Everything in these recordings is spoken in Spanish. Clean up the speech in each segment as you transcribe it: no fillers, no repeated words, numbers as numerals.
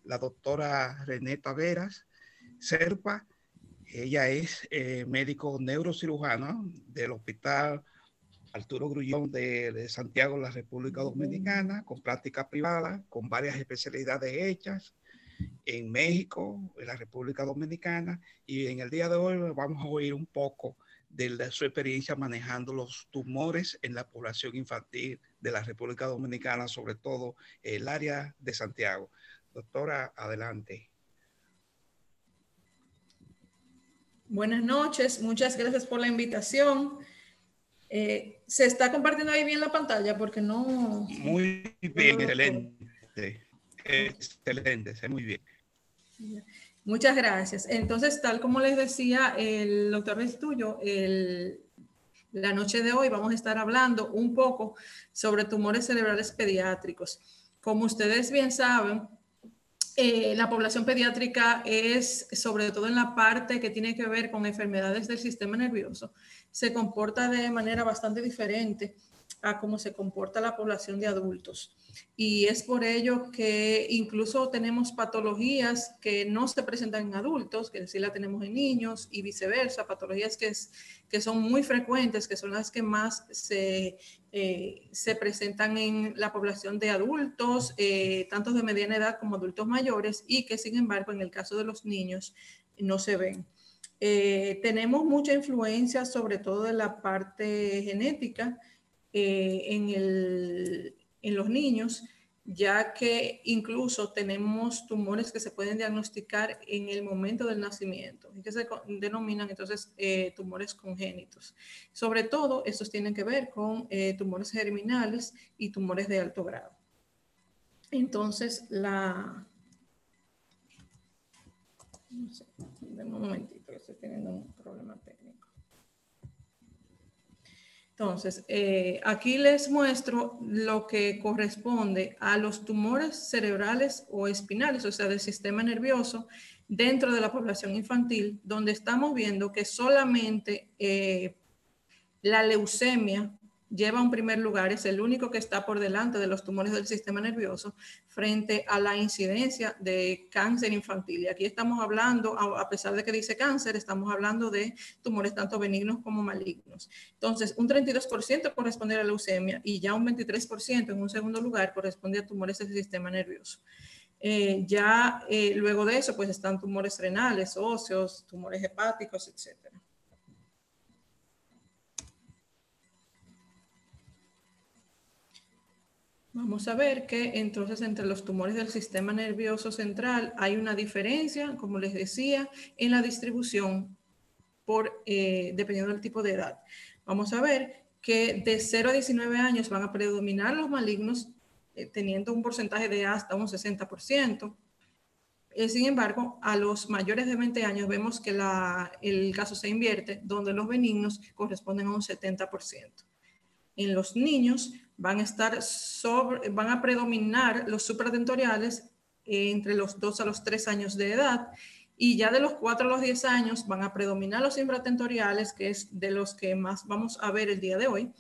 la doctora René Taveras Serpa. Ella es médico neurocirujano del Hospital Arturo Grullón de Santiago, la República Dominicana, con práctica privada, con varias especialidades hechas en México, en la República Dominicana, y en el día de hoy vamos a oír un poco de su experiencia manejando los tumores en la población infantil de la República Dominicana, sobre todo el área de Santiago. Doctora, adelante. Buenas noches, muchas gracias por la invitación. ¿Se está compartiendo ahí bien la pantalla? Porque no... Muy bien, excelente. Excelente, sé muy bien. Muchas gracias. Entonces, tal como les decía el doctor Restituyo, la noche de hoy vamos a estar hablando un poco sobre tumores cerebrales pediátricos. Como ustedes bien saben, la población pediátrica es, sobre todo en la parte que tiene que ver con enfermedades del sistema nervioso, se comporta de manera bastante diferente a cómo se comporta la población de adultos. Y es por ello que incluso tenemos patologías que no se presentan en adultos, que sí la tenemos en niños y viceversa, patologías que son muy frecuentes, que son las que más se presentan en la población de adultos, tanto de mediana edad como adultos mayores, y que sin embargo en el caso de los niños no se ven. Tenemos mucha influencia sobre todo de la parte genética en los niños, ya que incluso tenemos tumores que se pueden diagnosticar en el momento del nacimiento y que se denominan entonces tumores congénitos. Sobre todo, estos tienen que ver con tumores germinales y tumores de alto grado. Entonces, no sé, denme un momentito, que estoy teniendo un problema técnico. Entonces, aquí les muestro lo que corresponde a los tumores cerebrales o espinales, o sea, del sistema nervioso, dentro de la población infantil, donde estamos viendo que solamente la leucemia lleva un primer lugar, es el único que está por delante de los tumores del sistema nervioso frente a la incidencia de cáncer infantil. Y aquí estamos hablando, a pesar de que dice cáncer, estamos hablando de tumores tanto benignos como malignos. Entonces, un 32% corresponde a la leucemia y ya un 23% en un segundo lugar corresponde a tumores del sistema nervioso. Luego de eso, pues están tumores renales, óseos, tumores hepáticos, etcétera. Vamos a ver que entonces entre los tumores del sistema nervioso central hay una diferencia, como les decía, en la distribución dependiendo del tipo de edad. Vamos a ver que de 0 a 19 años van a predominar los malignos, teniendo un porcentaje de hasta un 60%. Sin embargo, a los mayores de 20 años vemos que el caso se invierte, donde los benignos corresponden a un 70%. En los niños van a predominar los supratentoriales entre los 2 a los 3 años de edad, y ya de los 4 a los 10 años van a predominar los infratentoriales, que es de los que más vamos a ver el día de hoy,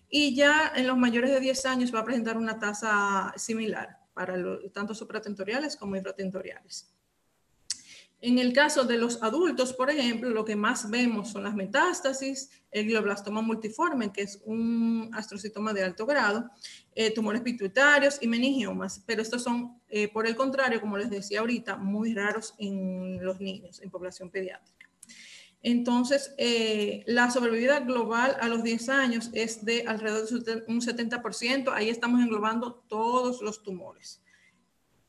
y ya en los mayores de 10 años va a presentar una tasa similar para tanto supratentoriales como infratentoriales. En el caso de los adultos, por ejemplo, lo que más vemos son las metástasis, el glioblastoma multiforme, que es un astrocitoma de alto grado, tumores pituitarios y meningiomas, pero estos son, por el contrario, como les decía ahorita, muy raros en los niños, en población pediátrica. Entonces, la sobrevida global a los 10 años es de alrededor de un 70%, ahí estamos englobando todos los tumores.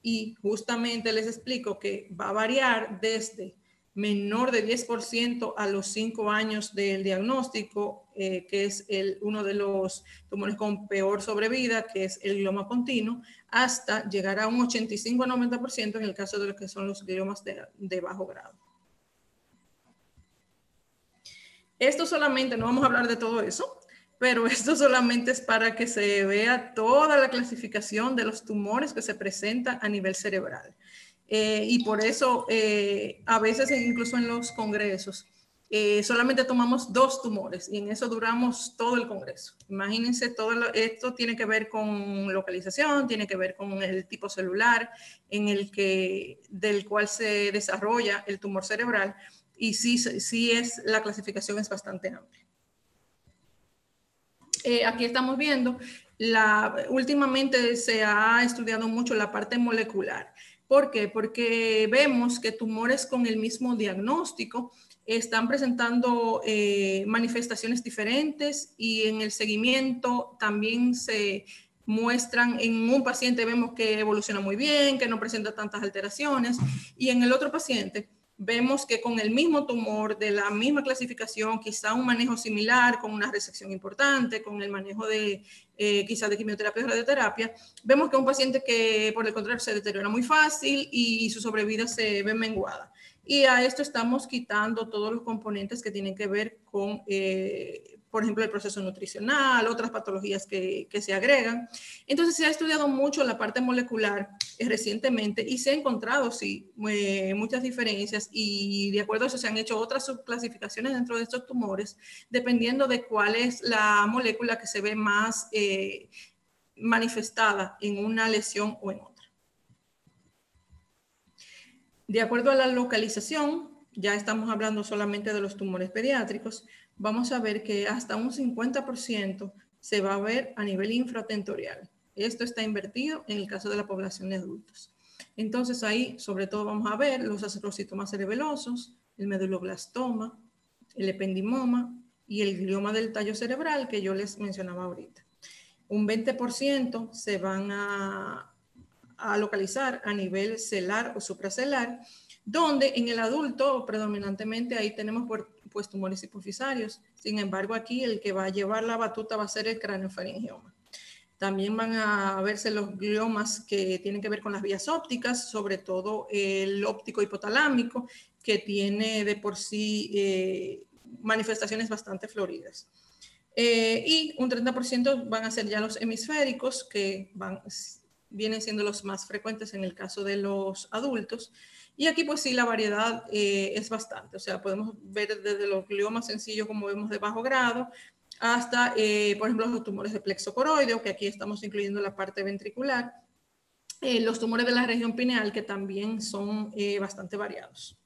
Y justamente les explico que va a variar desde menor de 10% a los 5 años del diagnóstico, que es uno de los tumores con peor sobrevida, que es el glioma continuo, hasta llegar a un 85 a 90% en el caso de lo que son los gliomas de bajo grado. Esto solamente, no vamos a hablar de todo eso, pero esto solamente es para que se vea toda la clasificación de los tumores que se presentan a nivel cerebral. Y por eso, a veces incluso en los congresos, solamente tomamos 2 tumores y en eso duramos todo el congreso. Imagínense, esto tiene que ver con localización, tiene que ver con el tipo celular del cual se desarrolla el tumor cerebral, y la clasificación es bastante amplia. Aquí estamos viendo, últimamente se ha estudiado mucho la parte molecular. ¿Por qué? Porque vemos que tumores con el mismo diagnóstico están presentando manifestaciones diferentes, y en el seguimiento también se muestran. En un paciente vemos que evoluciona muy bien, que no presenta tantas alteraciones, y en el otro paciente vemos que con el mismo tumor, de la misma clasificación, quizá un manejo similar, con una resección importante, con el manejo de quizá de quimioterapia o radioterapia, vemos que un paciente que por el contrario se deteriora muy fácil y su sobrevida se ve menguada. Y a esto estamos quitando todos los componentes que tienen que ver con, por ejemplo, el proceso nutricional, otras patologías que se agregan. Entonces se ha estudiado mucho la parte molecular recientemente, y se ha encontrado, sí, muchas diferencias, y de acuerdo a eso se han hecho otras subclasificaciones dentro de estos tumores, dependiendo de cuál es la molécula que se ve más manifestada en una lesión o en otra. De acuerdo a la localización, ya estamos hablando solamente de los tumores pediátricos, vamos a ver que hasta un 50% se va a ver a nivel infratentorial. Esto está invertido en el caso de la población de adultos. Entonces ahí sobre todo vamos a ver los acerocitomas cerebelosos, el meduloblastoma, el ependimoma y el glioma del tallo cerebral que yo les mencionaba ahorita. Un 20% se van a localizar a nivel celar o supracelar, donde en el adulto predominantemente ahí tenemos pues tumores hipofisarios. Sin embargo, aquí el que va a llevar la batuta va a ser el craneofaringioma. También van a verse los gliomas que tienen que ver con las vías ópticas, sobre todo el óptico hipotalámico, que tiene de por sí manifestaciones bastante floridas. Y un 30% van a ser ya los hemisféricos, que vienen siendo los más frecuentes en el caso de los adultos. Y aquí pues sí, la variedad es bastante. O sea, podemos ver desde los gliomas sencillos, como vemos, de bajo grado, hasta, por ejemplo, los tumores de plexo coroideo, que aquí estamos incluyendo la parte ventricular, los tumores de la región pineal, que también son bastante variados.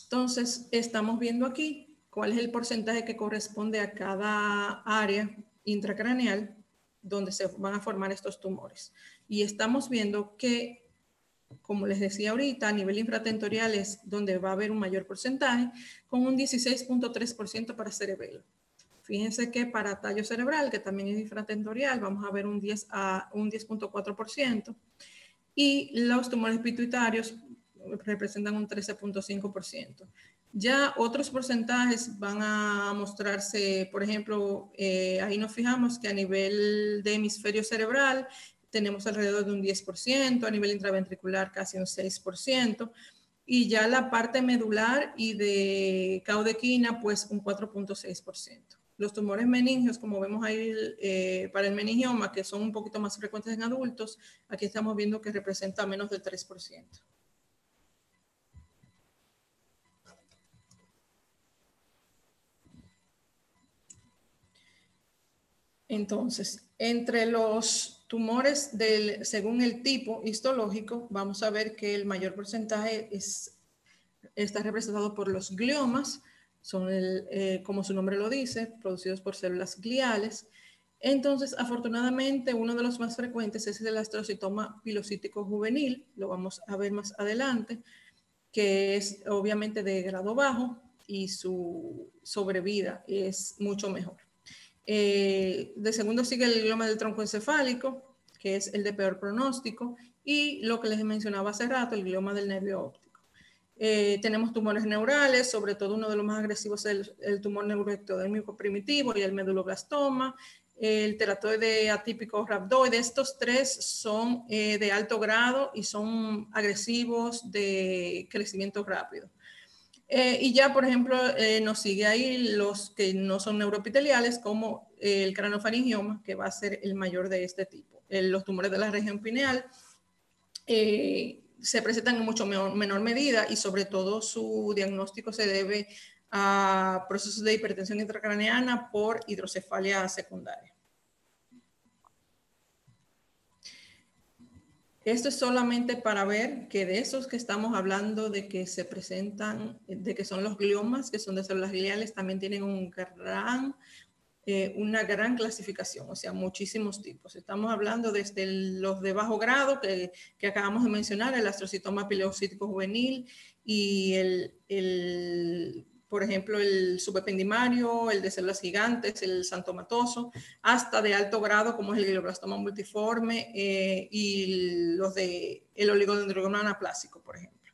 Entonces, estamos viendo aquí cuál es el porcentaje que corresponde a cada área intracraneal donde se van a formar estos tumores. Y estamos viendo que, como les decía ahorita, a nivel infratentorial es donde va a haber un mayor porcentaje, con un 16.3% para cerebelo. Fíjense que para tallo cerebral, que también es infratentorial, vamos a ver un 10.4%, y los tumores pituitarios representan un 13.5%. Ya otros porcentajes van a mostrarse, por ejemplo, ahí nos fijamos que a nivel de hemisferio cerebral tenemos alrededor de un 10%, a nivel intraventricular casi un 6%, y ya la parte medular y de caudequina pues un 4.6%. Los tumores meningios, como vemos ahí para el meningioma, que son un poquito más frecuentes en adultos, aquí estamos viendo que representa menos del 3%. Entonces, entre los tumores según el tipo histológico, vamos a ver que el mayor porcentaje está representado por los gliomas, son como su nombre lo dice, producidos por células gliales. Entonces, afortunadamente, uno de los más frecuentes es el astrocitoma pilocítico juvenil, lo vamos a ver más adelante, que es obviamente de grado bajo y su sobrevida es mucho mejor. De segundo sigue el glioma del tronco encefálico, que es el de peor pronóstico, y lo que les mencionaba hace rato, el glioma del nervio óptico. Tenemos tumores neurales, sobre todo uno de los más agresivos es el tumor neuroectodérmico primitivo y el meduloblastoma, el teratoide atípico rhabdoide. Estos tres son de alto grado y son agresivos, de crecimiento rápido. Y ya, por ejemplo, nos sigue ahí los que no son neuroepiteliales, como el craneofaringioma, que va a ser el mayor de este tipo. Los tumores de la región pineal se presentan en mucho menor medida y sobre todo su diagnóstico se debe a procesos de hipertensión intracraneana por hidrocefalia secundaria. Esto es solamente para ver que de esos que estamos hablando de que se presentan, de que son los gliomas, que son de células gliales, también tienen una gran clasificación, o sea, muchísimos tipos. Estamos hablando desde los de bajo grado que acabamos de mencionar, el astrocitoma pileocítico juvenil y por ejemplo, el subependimario, el de células gigantes, el xantomatoso, hasta de alto grado como es el glioblastoma multiforme y los de el oligodendroglioma anaplásico, por ejemplo.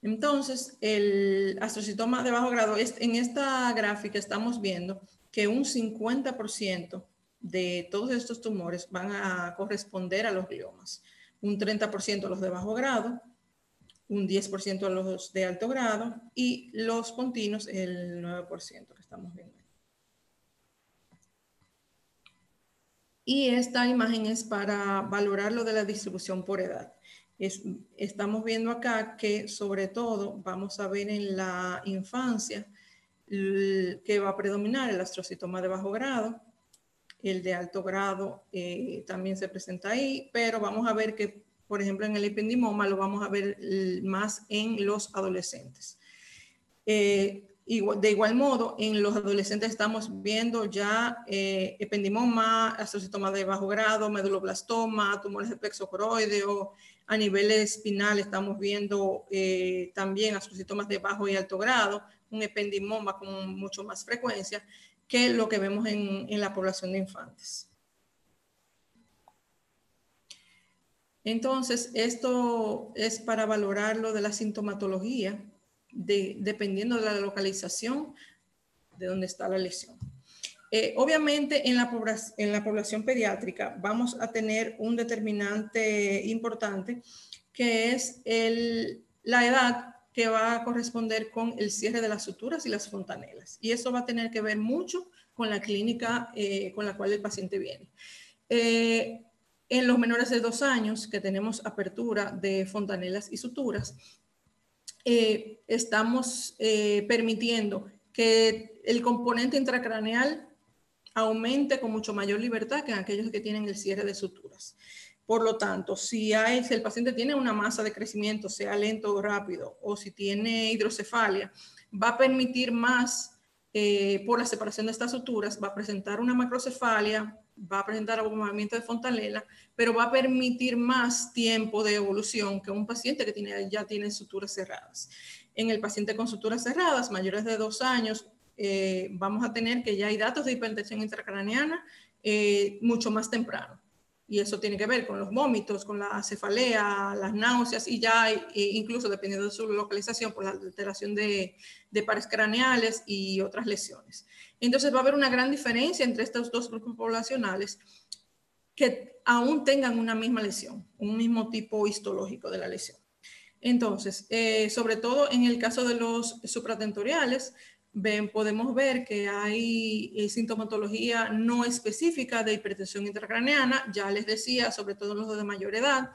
Entonces, el astrocitoma de bajo grado, en esta gráfica estamos viendo que un 50% de todos estos tumores van a corresponder a los gliomas, un 30% a los de bajo grado, un 10% a los de alto grado y los continuos el 9% que estamos viendo. Y esta imagen es para valorar lo de la distribución por edad. Estamos viendo acá que sobre todo vamos a ver en la infancia que va a predominar el astrocitoma de bajo grado, el de alto grado también se presenta ahí, pero vamos a ver que, por ejemplo, en el ependimoma lo vamos a ver más en los adolescentes. De igual modo, en los adolescentes estamos viendo ya ependimoma, astrocitoma de bajo grado, meduloblastoma, tumores de plexo coroideo. A nivel espinal estamos viendo también astrocitomas de bajo y alto grado, un ependimoma con mucho más frecuencia que lo que vemos en la población de infantes. Entonces, esto es para valorar lo de la sintomatología, dependiendo de la localización de donde está la lesión. Obviamente, en la población pediátrica vamos a tener un determinante importante, que es la edad que va a corresponder con el cierre de las suturas y las fontanelas. Y eso va a tener que ver mucho con la clínica con la cual el paciente viene. En los menores de 2 años, que tenemos apertura de fontanelas y suturas, estamos permitiendo que el componente intracraneal aumente con mucho mayor libertad que en aquellos que tienen el cierre de suturas. Por lo tanto, si el paciente tiene una masa de crecimiento, sea lento o rápido, o si tiene hidrocefalia, va a permitir más, por la separación de estas suturas, va a presentar una macrocefalia, va a presentar abombamiento de fontanela, pero va a permitir más tiempo de evolución que un paciente que ya tiene suturas cerradas. En el paciente con suturas cerradas, mayores de 2 años, vamos a tener que ya hay datos de hipertensión intracraneana mucho más temprano. Y eso tiene que ver con los vómitos, con la cefalea, las náuseas y ya incluso dependiendo de su localización por la alteración de pares craneales y otras lesiones. Entonces va a haber una gran diferencia entre estos dos grupos poblacionales que aún tengan una misma lesión, un mismo tipo histológico de la lesión. Entonces, sobre todo en el caso de los supratentoriales, podemos ver que hay sintomatología no específica de hipertensión intracraneana, ya les decía, sobre todo en los de mayor edad,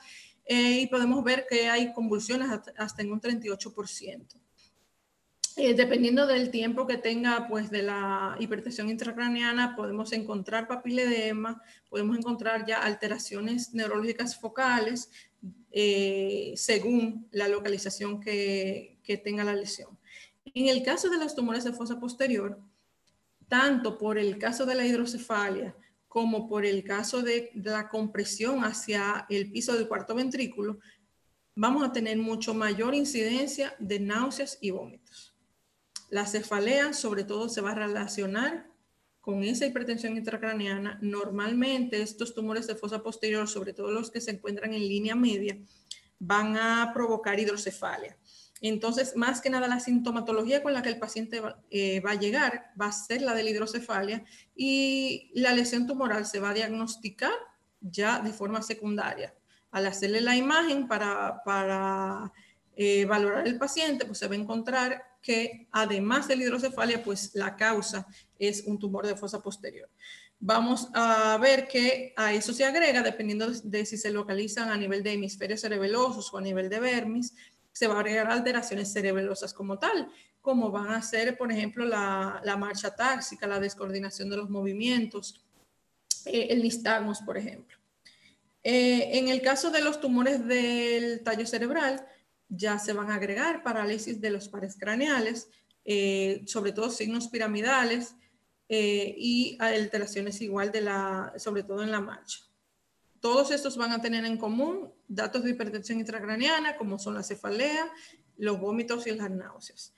y podemos ver que hay convulsiones hasta en un 38%. Dependiendo del tiempo que tenga pues, de la hipertensión intracraneana, podemos encontrar papiledema, podemos encontrar ya alteraciones neurológicas focales según la localización que tenga la lesión. En el caso de los tumores de fosa posterior, tanto por el caso de la hidrocefalia como por el caso de la compresión hacia el piso del cuarto ventrículo, vamos a tener mucho mayor incidencia de náuseas y vómitos. La cefalea, sobre todo, se va a relacionar con esa hipertensión intracraneana. Normalmente, estos tumores de fosa posterior, sobre todo los que se encuentran en línea media, van a provocar hidrocefalia. Entonces, más que nada, la sintomatología con la que el paciente va a llegar va a ser la de la hidrocefalia y la lesión tumoral se va a diagnosticar ya de forma secundaria. Al hacerle la imagen para valorar el paciente, pues se va a encontrar que además de la hidrocefalia, pues la causa es un tumor de fosa posterior. vamos a ver que a eso se agrega, dependiendo de si se localizan a nivel de hemisferios cerebelosos o a nivel de vermis, se va a agregar alteraciones cerebelosas como tal, como van a ser, por ejemplo, la marcha táxica, la descoordinación de los movimientos, el nistagmus, por ejemplo. En el caso de los tumores del tallo cerebral, ya se van a agregar parálisis de los pares craneales, sobre todo signos piramidales, y alteraciones igual sobre todo en la marcha. Todos estos van a tener en común datos de hipertensión intracraniana, como son la cefalea, los vómitos y las náuseas.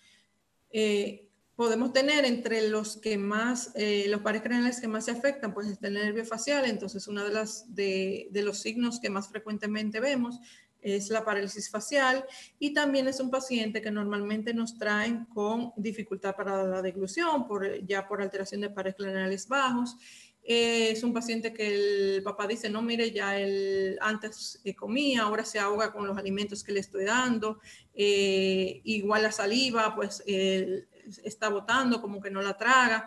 Podemos tener entre los que más, los pares craneales que más se afectan, pues está el nervio facial. Entonces, uno de los signos que más frecuentemente vemos es la parálisis facial, y también es un paciente que normalmente nos traen con dificultad para la deglución, ya por alteración de pares craneales bajos. Es un paciente que el papá dice, no, mire, ya él antes comía, ahora se ahoga con los alimentos que le estoy dando, igual la saliva, pues está botando, como que no la traga.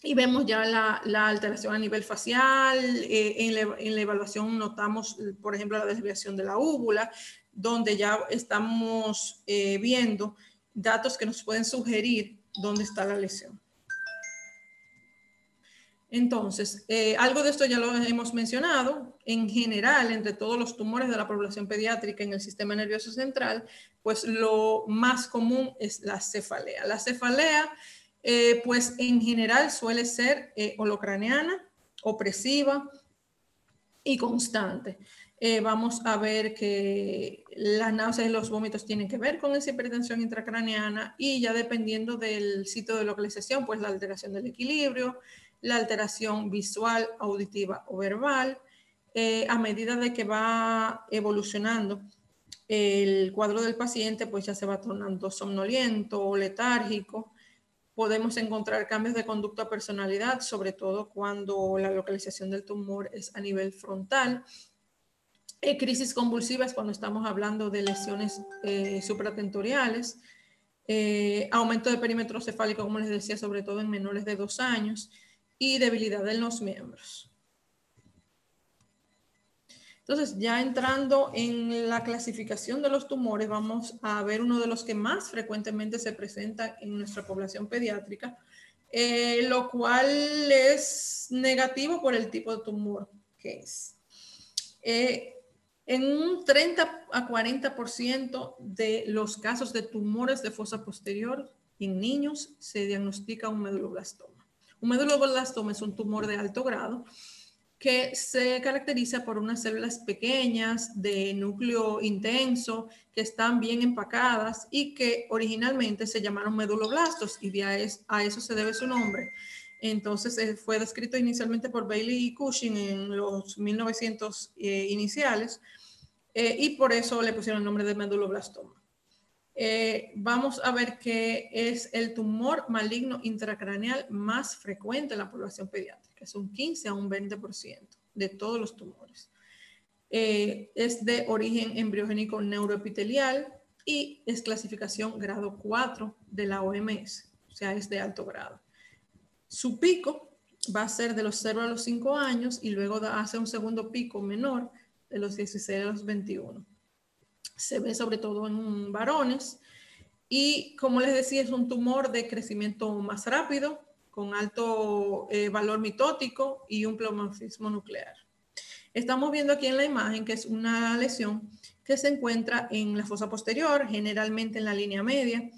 Y vemos ya la alteración a nivel facial. En la evaluación notamos, por ejemplo, la desviación de la úvula, donde ya estamos viendo datos que nos pueden sugerir dónde está la lesión. Entonces, algo de esto ya lo hemos mencionado. En general, entre todos los tumores de la población pediátrica en el sistema nervioso central, pues lo más común es la cefalea. La cefalea, pues en general suele ser holocraneana, opresiva y constante. Vamos a ver que las náuseas y los vómitos tienen que ver con esa hipertensión intracraneana, y ya dependiendo del sitio de localización, pues la alteración del equilibrio, la alteración visual, auditiva o verbal. A medida de que va evolucionando el cuadro del paciente, pues ya se va tornando somnoliento o letárgico. Podemos encontrar cambios de conducta o personalidad, sobre todo cuando la localización del tumor es a nivel frontal. Crisis convulsivas cuando estamos hablando de lesiones supratentoriales. Aumento de perímetro cefálico, como les decía, sobre todo en menores de 2 años, y debilidad en los miembros. Entonces, ya entrando en la clasificación de los tumores, vamos a ver uno de los que más frecuentemente se presenta en nuestra población pediátrica, lo cual es negativo por el tipo de tumor que es. En un 30 a 40% de los casos de tumores de fosa posterior en niños se diagnostica un meduloblastoma. Un meduloblastoma es un tumor de alto grado que se caracteriza por unas células pequeñas de núcleo intenso que están bien empacadas y que originalmente se llamaron meduloblastos, y a eso se debe su nombre. Entonces fue descrito inicialmente por Bailey y Cushing en los 1900 iniciales, y por eso le pusieron el nombre de meduloblastoma. Vamos a ver que es el tumor maligno intracraneal más frecuente en la población pediátrica. Es un 15 a un 20% de todos los tumores. Es de origen embriogénico neuroepitelial y es clasificación grado 4 de la OMS, o sea, es de alto grado. Su pico va a ser de los 0 a los 5 años, y luego hace un segundo pico menor de los 16 a los 21. Se ve sobre todo en varones, y como les decía, es un tumor de crecimiento más rápido, con alto valor mitótico y un pleomorfismo nuclear. Estamos viendo aquí en la imagen que es una lesión que se encuentra en la fosa posterior, generalmente en la línea media,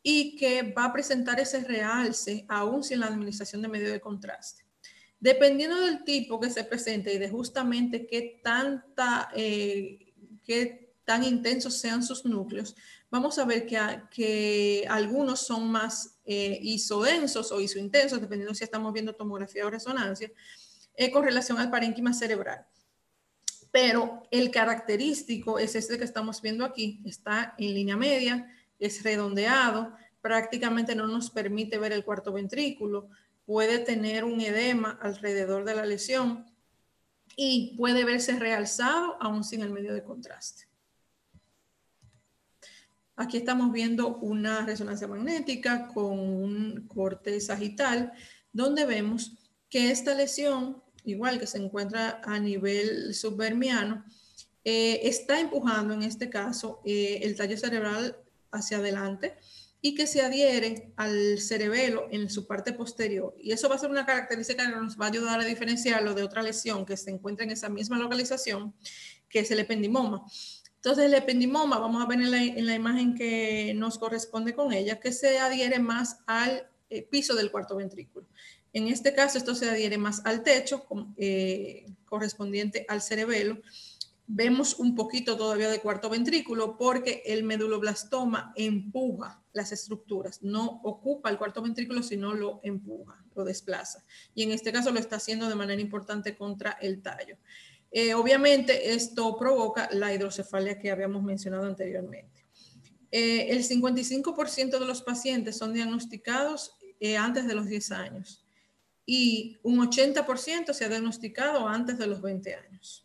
y que va a presentar ese realce aún sin la administración de medio de contraste. Dependiendo del tipo que se presente y de justamente qué tan intensos sean sus núcleos, vamos a ver que algunos son más isodensos o isointensos, dependiendo si estamos viendo tomografía o resonancia, con relación al parénquima cerebral. Pero el característico es este que estamos viendo aquí, está en línea media, es redondeado, prácticamente no nos permite ver el cuarto ventrículo, puede tener un edema alrededor de la lesión y puede verse realzado aún sin el medio de contraste. Aquí estamos viendo una resonancia magnética con un corte sagital, donde vemos que esta lesión, igual que se encuentra a nivel subvermiano, está empujando en este caso el tallo cerebral hacia adelante y que se adhiere al cerebelo en su parte posterior. Y eso va a ser una característica que nos va a ayudar a diferenciarlo de otra lesión que se encuentra en esa misma localización, que es el ependimoma. Entonces, el ependimoma, vamos a ver en la imagen que nos corresponde con ella, que se adhiere más al piso del cuarto ventrículo. En este caso, esto se adhiere más al techo, correspondiente al cerebelo. Vemos un poquito todavía de cuarto ventrículo porque el meduloblastoma empuja las estructuras, no ocupa el cuarto ventrículo, sino lo empuja, lo desplaza. Y en este caso lo está haciendo de manera importante contra el tallo. Obviamente esto provoca la hidrocefalia que habíamos mencionado anteriormente. El 55% de los pacientes son diagnosticados antes de los 10 años y un 80% se ha diagnosticado antes de los 20 años.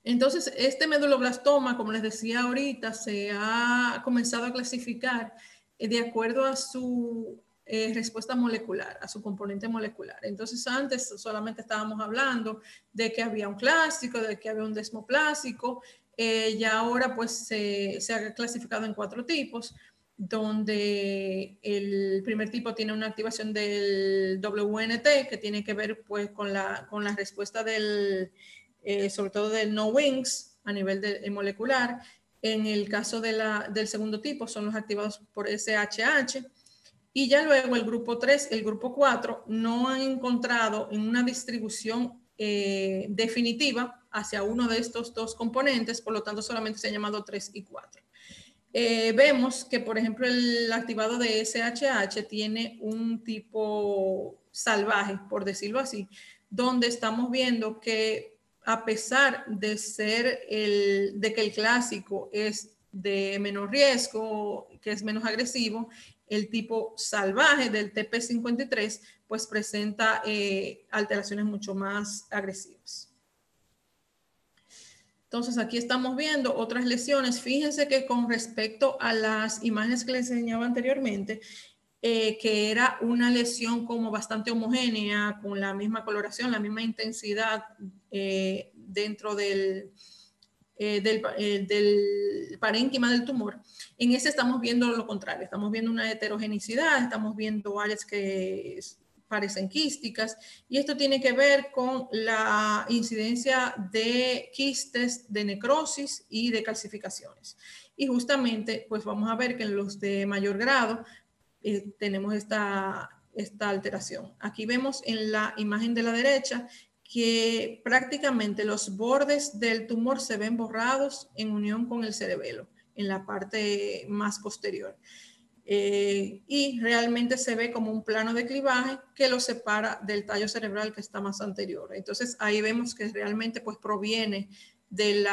Entonces, este meduloblastoma, como les decía ahorita, se ha comenzado a clasificar de acuerdo a su respuesta molecular, a su componente molecular. Entonces, antes solamente estábamos hablando de que había un clásico, de que había un desmoplásico, y ahora pues se ha clasificado en 4 tipos, donde el primer tipo tiene una activación del WNT, que tiene que ver pues con la respuesta del sobre todo del no-wings a nivel molecular. En el caso del segundo tipo son los activados por SHH. Y ya luego el grupo 3, el grupo 4 no han encontrado en una distribución definitiva hacia uno de estos 2 componentes, por lo tanto solamente se han llamado 3 y 4. Vemos que, por ejemplo, el activado de SHH tiene un tipo salvaje, por decirlo así, donde estamos viendo que a pesar de ser de que el clásico es de menor riesgo, que es menos agresivo, el tipo salvaje del TP53 pues presenta alteraciones mucho más agresivas. Entonces aquí estamos viendo otras lesiones. Fíjense que con respecto a las imágenes que les enseñaba anteriormente, que era una lesión como bastante homogénea, con la misma coloración, la misma intensidad dentro del parénquima del tumor. En ese estamos viendo lo contrario, estamos viendo una heterogenicidad, estamos viendo áreas que parecen quísticas, y esto tiene que ver con la incidencia de quistes, de necrosis y de calcificaciones. Y justamente, pues vamos a ver que en los de mayor grado tenemos esta alteración. Aquí vemos en la imagen de la derecha que prácticamente los bordes del tumor se ven borrados en unión con el cerebelo, en la parte más posterior. Y realmente se ve como un plano de clivaje que lo separa del tallo cerebral que está más anterior. Entonces ahí vemos que realmente pues proviene del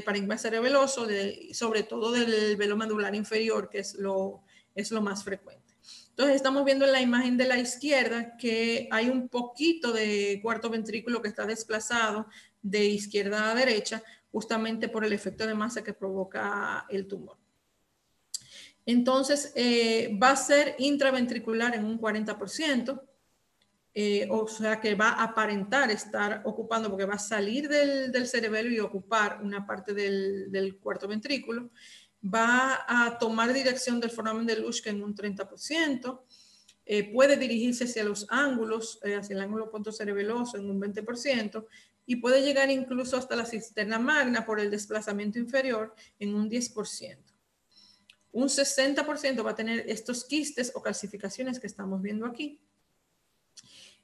parénquima cerebeloso, sobre todo del velo medular inferior, que es lo más frecuente. Entonces estamos viendo en la imagen de la izquierda que hay un poquito de cuarto ventrículo que está desplazado de izquierda a derecha, justamente por el efecto de masa que provoca el tumor. Entonces, va a ser intraventricular en un 40%, o sea que va a aparentar estar ocupando, porque va a salir del cerebelo y ocupar una parte del cuarto ventrículo. Va a tomar dirección del foramen de Luschke en un 30%, puede dirigirse hacia los ángulos, hacia el ángulo pontocerebeloso en un 20%, y puede llegar incluso hasta la cisterna magna por el desplazamiento inferior en un 10%. Un 60% va a tener estos quistes o calcificaciones que estamos viendo aquí.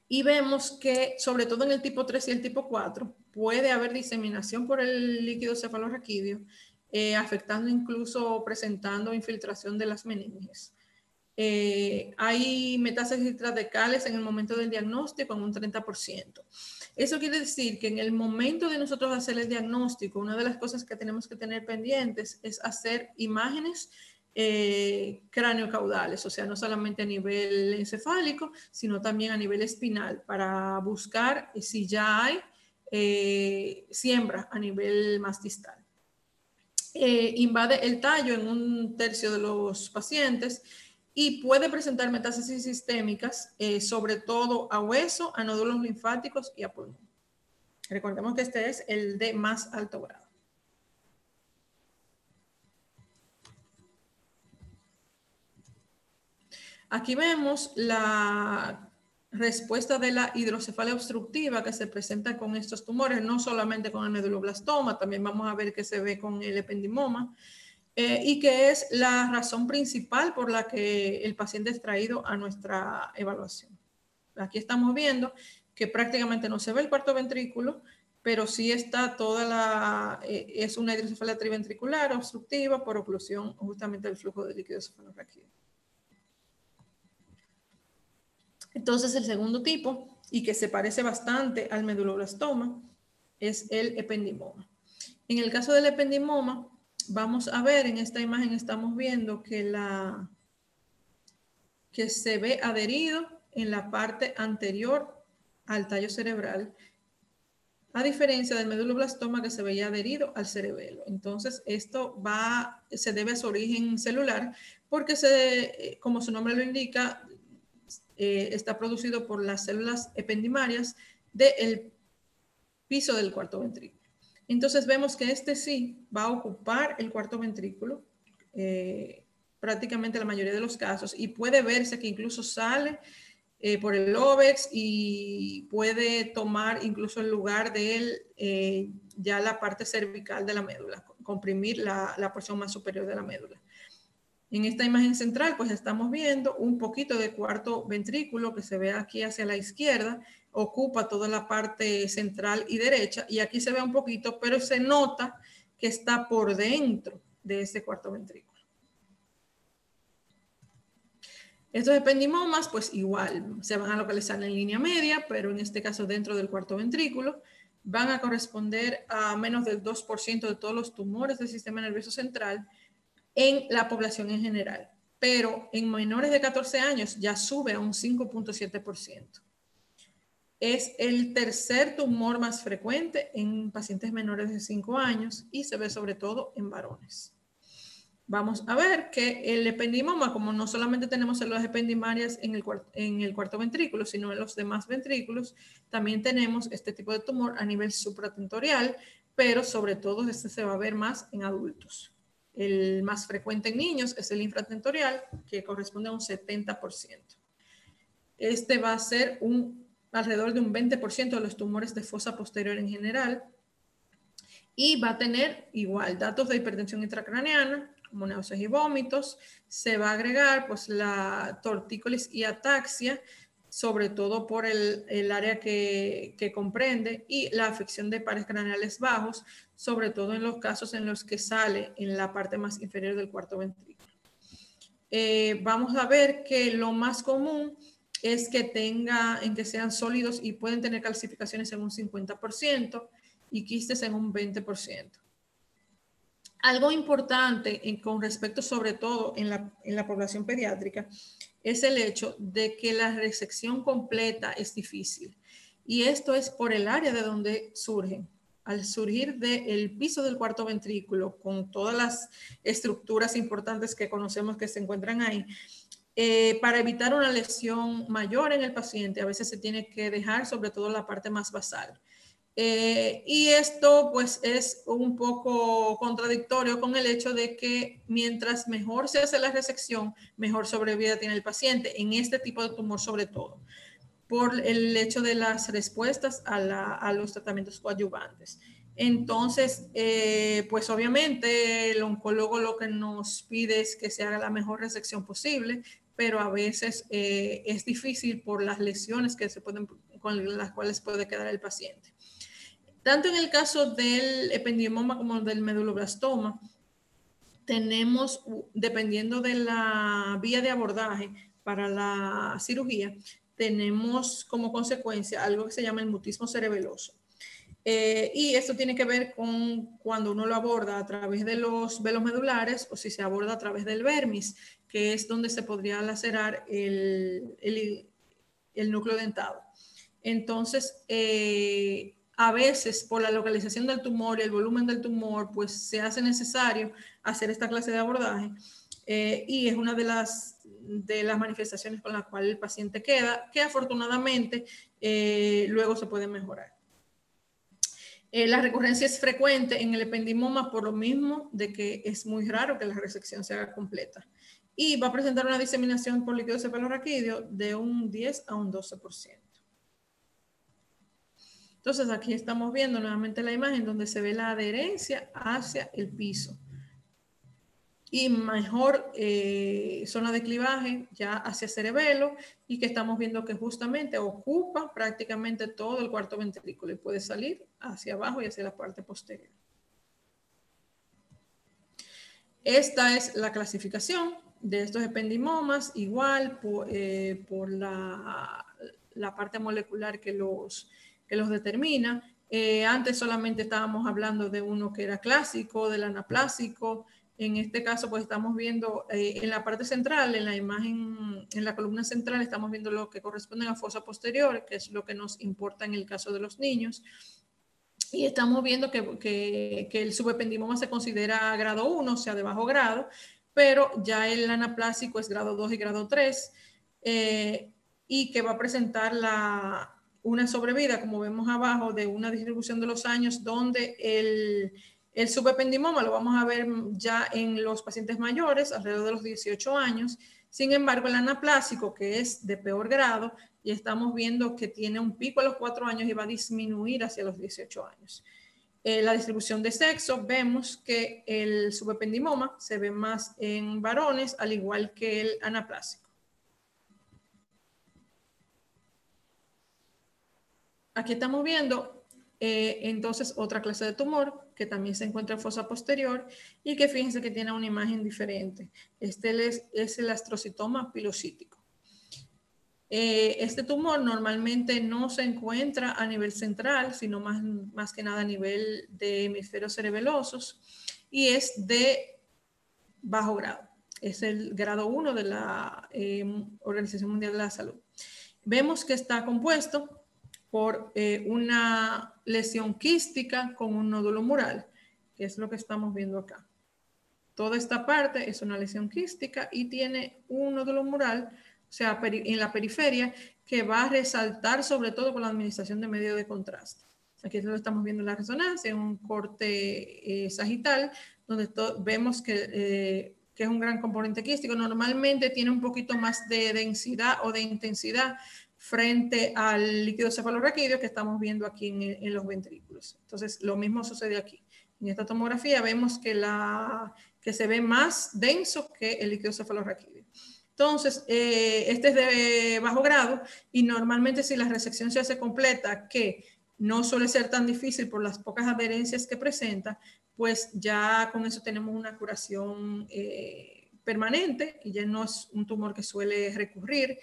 Y vemos que, sobre todo en el tipo 3 y el tipo 4, puede haber diseminación por el líquido cefalorraquídeo, afectando incluso, presentando infiltración de las meninges. Hay metástasis intradecales en el momento del diagnóstico en un 30%. Eso quiere decir que en el momento de nosotros hacer el diagnóstico, una de las cosas que tenemos que tener pendientes es hacer imágenes craneocaudales, o sea, no solamente a nivel encefálico, sino también a nivel espinal, para buscar si ya hay siembra a nivel más distal. Invade el tallo en un tercio de los pacientes y puede presentar metástasis sistémicas, sobre todo a hueso, a nódulos linfáticos y a pulmón. Recordemos que este es el de más alto grado. Aquí vemos la respuesta de la hidrocefalia obstructiva que se presenta con estos tumores, no solamente con el meduloblastoma, también vamos a ver que se ve con el ependimoma, y que es la razón principal por la que el paciente es traído a nuestra evaluación. Aquí estamos viendo que prácticamente no se ve el cuarto ventrículo, pero sí está toda la, es una hidrocefalia triventricular obstructiva por oclusión justamente del flujo de líquido cefalorraquídeo. Entonces, el segundo tipo, y que se parece bastante al meduloblastoma, es el ependimoma. En el caso del ependimoma, vamos a ver, en esta imagen estamos viendo que, que se ve adherido en la parte anterior al tallo cerebral, a diferencia del meduloblastoma que se veía adherido al cerebelo. Entonces, esto se debe a su origen celular porque, como su nombre lo indica, está producido por las células ependimarias del piso del cuarto ventrículo. Entonces vemos que este sí va a ocupar el cuarto ventrículo, prácticamente la mayoría de los casos, y puede verse que incluso sale por el lóbex y puede tomar incluso el lugar de ya la parte cervical de la médula, comprimir la porción más superior de la médula. En esta imagen central, pues estamos viendo un poquito de cuarto ventrículo que se ve aquí hacia la izquierda, ocupa toda la parte central y derecha, y aquí se ve un poquito, pero se nota que está por dentro de ese cuarto ventrículo. Estos ependimomas, pues igual, se van a localizar en línea media, pero en este caso dentro del cuarto ventrículo, van a corresponder a menos del 2% de todos los tumores del sistema nervioso central en la población en general, pero en menores de 14 años ya sube a un 5.7%. Es el tercer tumor más frecuente en pacientes menores de 5 años y se ve sobre todo en varones. Vamos a ver que el ependimoma, como no solamente tenemos células ependimarias en el cuarto ventrículo, sino en los demás ventrículos, también tenemos este tipo de tumor a nivel supratentorial, pero sobre todo este se va a ver más en adultos. El más frecuente en niños es el infratentorial, que corresponde a un 70%. Este va a ser alrededor de un 20% de los tumores de fosa posterior en general, y va a tener igual datos de hipertensión intracraneana, como náuseas y vómitos. Se va a agregar pues la tortícolis y ataxia, sobre todo por el área que comprende, y la afección de pares craneales bajos, sobre todo en los casos en los que sale en la parte más inferior del cuarto ventrículo. Vamos a ver que lo más común es que sean sólidos y pueden tener calcificaciones en un 50% y quistes en un 20%. Algo importante con respecto sobre todo en la población pediátrica es el hecho de que la resección completa es difícil, y esto es por el área de donde surgen. Al surgir del piso del cuarto ventrículo con todas las estructuras importantes que conocemos que se encuentran ahí, para evitar una lesión mayor en el paciente, a veces se tiene que dejar sobre todo la parte más basal. Y esto pues es un poco contradictorio con el hecho de que mientras mejor se hace la resección, mejor sobrevida tiene el paciente en este tipo de tumor, sobre todo por el hecho de las respuestas a los tratamientos coadyuvantes. Entonces, pues obviamente el oncólogo lo que nos pide es que se haga la mejor resección posible, pero a veces es difícil por las lesiones con las cuales puede quedar el paciente. Tanto en el caso del ependimoma como del meduloblastoma, tenemos, dependiendo de la vía de abordaje para la cirugía, tenemos como consecuencia algo que se llama el mutismo cerebeloso. Y esto tiene que ver con cuando uno lo aborda a través de los velos medulares o si se aborda a través del vermis, que es donde se podría lacerar el núcleo dentado. Entonces, a veces por la localización del tumor y el volumen del tumor, pues se hace necesario hacer esta clase de abordaje, y es una de las de las manifestaciones con las cuales el paciente queda, que afortunadamente luego se puede mejorar. La recurrencia es frecuente en el ependimoma por lo mismo de que es muy raro que la resección se haga completa. Y va a presentar una diseminación por líquido cefalorraquídeo de un 10 a un 12%. Entonces aquí estamos viendo nuevamente la imagen donde se ve la adherencia hacia el piso. Y mejor zona de clivaje ya hacia cerebelo, y que estamos viendo que justamente ocupa prácticamente todo el cuarto ventrículo y puede salir hacia abajo y hacia la parte posterior. Esta es la clasificación de estos ependimomas, igual por la parte molecular que los determina. Antes solamente estábamos hablando de uno que era clásico, del anaplásico. En este caso, pues estamos viendo en la parte central, en la imagen, en la columna central, estamos viendo lo que corresponde a fosa posterior, que es lo que nos importa en el caso de los niños. Y estamos viendo que el subependimoma se considera grado 1, o sea, de bajo grado, pero ya el anaplásico es grado 2 y grado 3, y que va a presentar una sobrevida, como vemos abajo, de una distribución de los años, donde el subependimoma lo vamos a ver ya en los pacientes mayores, alrededor de los 18 años. Sin embargo, el anaplásico, que es de peor grado, y estamos viendo que tiene un pico a los 4 años y va a disminuir hacia los 18 años. La distribución de sexo, vemos que el subependimoma se ve más en varones, al igual que el anaplásico. Aquí estamos viendo entonces otra clase de tumor que también se encuentra en fosa posterior y que fíjense que tiene una imagen diferente. Este es el astrocitoma pilocítico. Este tumor normalmente no se encuentra a nivel central, sino más que nada a nivel de hemisferios cerebelosos, y es de bajo grado. Es el grado 1 de la Organización Mundial de la Salud. Vemos que está compuesto por una lesión quística con un nódulo mural, que es lo que estamos viendo acá. Toda esta parte es una lesión quística y tiene un nódulo mural, o sea, en la periferia, que va a resaltar sobre todo con la administración de medio de contraste. Aquí lo estamos viendo en la resonancia, en un corte sagital, donde vemos que es un gran componente quístico. Normalmente tiene un poquito más de densidad o de intensidad frente al líquido cefalorraquídeo que estamos viendo aquí en los ventrículos. Entonces, lo mismo sucede aquí. En esta tomografía vemos que se ve más denso que el líquido cefalorraquídeo. Entonces, este es de bajo grado y normalmente si la resección se hace completa, que no suele ser tan difícil por las pocas adherencias que presenta, pues ya con eso tenemos una curación permanente y ya no es un tumor que suele recurrir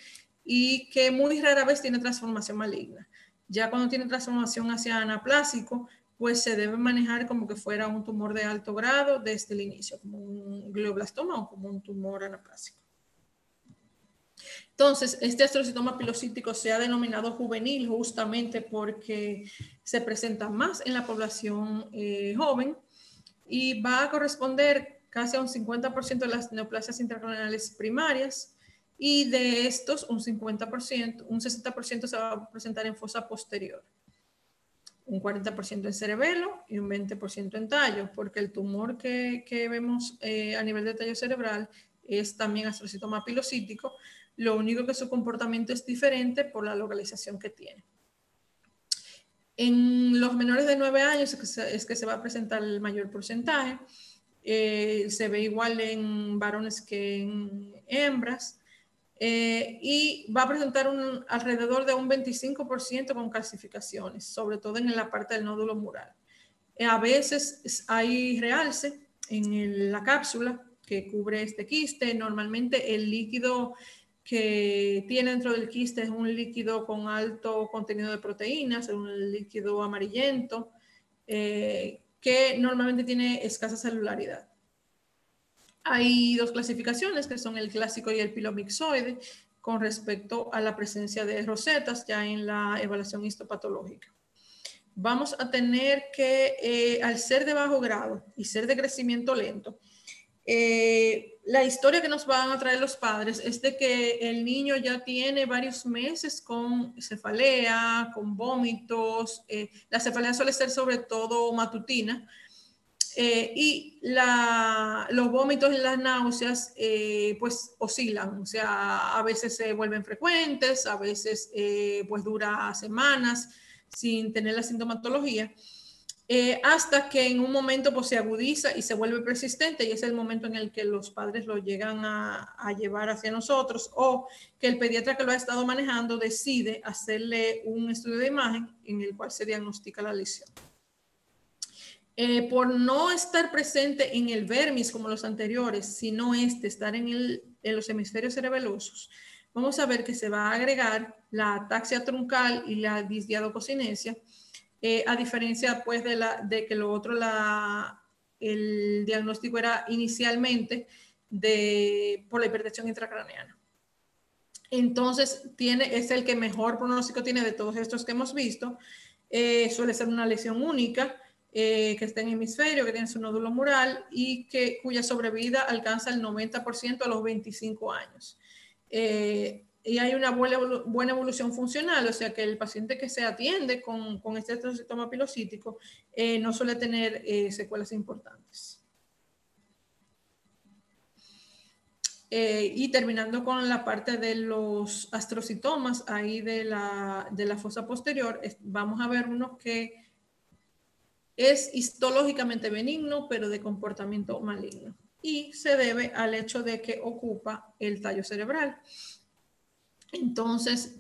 y que muy rara vez tiene transformación maligna. Ya cuando tiene transformación hacia anaplásico, pues se debe manejar como que fuera un tumor de alto grado desde el inicio, como un glioblastoma o como un tumor anaplásico. Entonces, este astrocitoma pilocítico se ha denominado juvenil justamente porque se presenta más en la población joven y va a corresponder casi a un 50% de las neoplasias intracraneales primarias, y de estos un 50%, un 60% se va a presentar en fosa posterior, un 40% en cerebelo y un 20% en tallo, porque el tumor que vemos a nivel de tallo cerebral es también astrocitoma pilocítico, lo único que su comportamiento es diferente por la localización que tiene. En los menores de 9 años es que se va a presentar el mayor porcentaje, se ve igual en varones que en hembras, y va a presentar alrededor de un 25% con calcificaciones, sobre todo en la parte del nódulo mural. A veces hay realce en la cápsula que cubre este quiste. Normalmente el líquido que tiene dentro del quiste es un líquido con alto contenido de proteínas, un líquido amarillento, que normalmente tiene escasa celularidad. Hay dos clasificaciones, que son el clásico y el pilomixoide, con respecto a la presencia de rosetas ya en la evaluación histopatológica. Vamos a tener que, al ser de bajo grado y ser de crecimiento lento, La historia que nos van a traer los padres es de que el niño ya tiene varios meses con cefalea, con vómitos. La cefalea suele ser sobre todo matutina. Y los vómitos y las náuseas pues oscilan, o sea, a veces se vuelven frecuentes, a veces pues dura semanas sin tener la sintomatología. Hasta que en un momento pues, se agudiza y se vuelve persistente, y es el momento en el que los padres lo llegan a llevar hacia nosotros, o que el pediatra que lo ha estado manejando decide hacerle un estudio de imagen en el cual se diagnostica la lesión. Por no estar presente en el vermis como los anteriores, sino estar en los hemisferios cerebelosos, vamos a ver que se va a agregar la ataxia truncal y la disdiadococinesia, a diferencia pues de que lo otro, el diagnóstico era inicialmente por la hipertensión intracraneana. Entonces es el que mejor pronóstico tiene de todos estos que hemos visto. Suele ser una lesión única, que está en hemisferio, que tiene su nódulo mural y cuya sobrevida alcanza el 90% a los 25 años. Y hay una buena evolución funcional, o sea que el paciente que se atiende con este astrocitoma pilocítico no suele tener secuelas importantes. Y terminando con la parte de los astrocitomas ahí de la fosa posterior, vamos a ver uno que es histológicamente benigno, pero de comportamiento maligno. Y se debe al hecho de que ocupa el tallo cerebral. Entonces,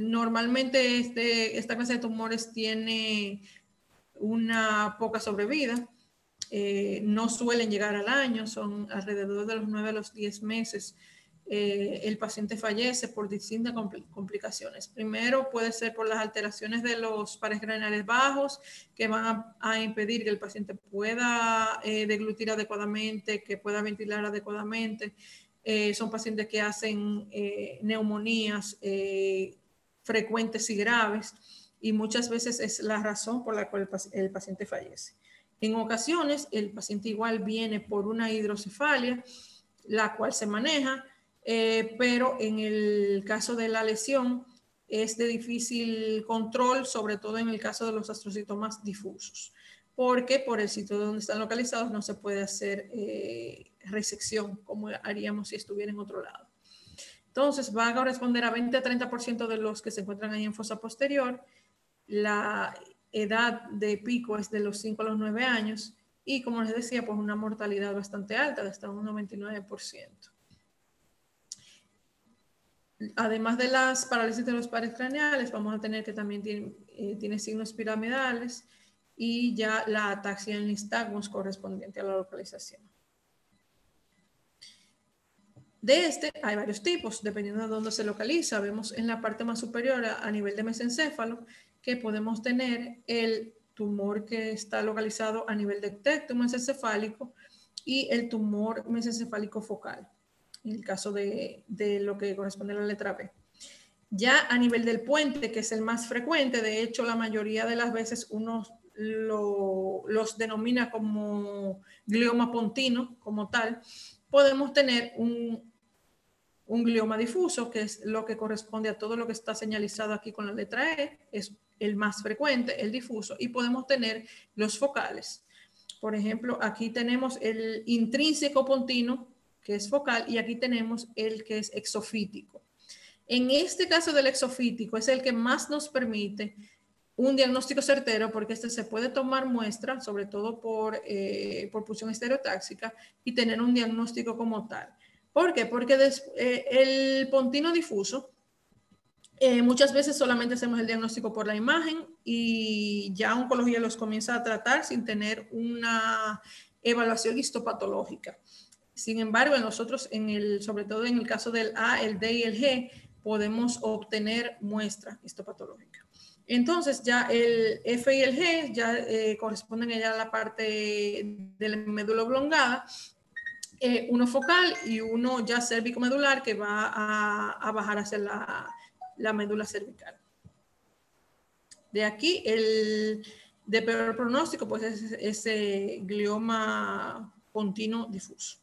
normalmente esta clase de tumores tiene una poca sobrevida. No suelen llegar al año, son alrededor de los 9 a los 10 meses. El paciente fallece por distintas complicaciones. Primero puede ser por las alteraciones de los pares craneales bajos, que van a impedir que el paciente pueda deglutir adecuadamente, que pueda ventilar adecuadamente. Son pacientes que hacen neumonías frecuentes y graves, y muchas veces es la razón por la cual el paciente fallece. En ocasiones el paciente igual viene por una hidrocefalia, la cual se maneja, pero en el caso de la lesión es de difícil control, sobre todo en el caso de los astrocitomas difusos, porque por el sitio donde están localizados no se puede hacer resección como haríamos si estuviera en otro lado. Entonces va a corresponder a 20 a 30% de los que se encuentran ahí en fosa posterior. La edad de pico es de los 5 a los 9 años y, como les decía, pues una mortalidad bastante alta, de hasta un 99%. Además de las parálisis de los pares craneales, vamos a tener que también tiene signos piramidales y ya la ataxia en nistagmus correspondiente a la localización. De hay varios tipos, dependiendo de dónde se localiza. Vemos en la parte más superior, a nivel de mesencéfalo, que podemos tener el tumor que está localizado a nivel de tecto mesencefálico y el tumor mesencefálico focal, en el caso de lo que corresponde a la letra B. Ya a nivel del puente, que es el más frecuente, de hecho la mayoría de las veces uno los denomina como glioma pontino, como tal, podemos tener un glioma difuso, que es lo que corresponde a todo lo que está señalizado aquí con la letra E, es el más frecuente, el difuso, y podemos tener los focales. Por ejemplo, aquí tenemos el intrínseco pontino, que es focal, y aquí tenemos el que es exofítico. En este caso del exofítico es el que más nos permite un diagnóstico certero, porque se puede tomar muestra, sobre todo por pulsión estereotáxica, y tener un diagnóstico como tal. ¿Por qué? Porque el pontino difuso, muchas veces solamente hacemos el diagnóstico por la imagen y ya oncología los comienza a tratar sin tener una evaluación histopatológica. Sin embargo, nosotros, sobre todo en el caso del A, el D y el G, podemos obtener muestra histopatológica. Entonces, ya el F y el G ya corresponden ya a la parte de la médula oblongada, uno focal y uno ya cérvico-medular, que va a bajar hacia la médula cervical. De aquí, de peor pronóstico, pues es ese glioma pontino difuso.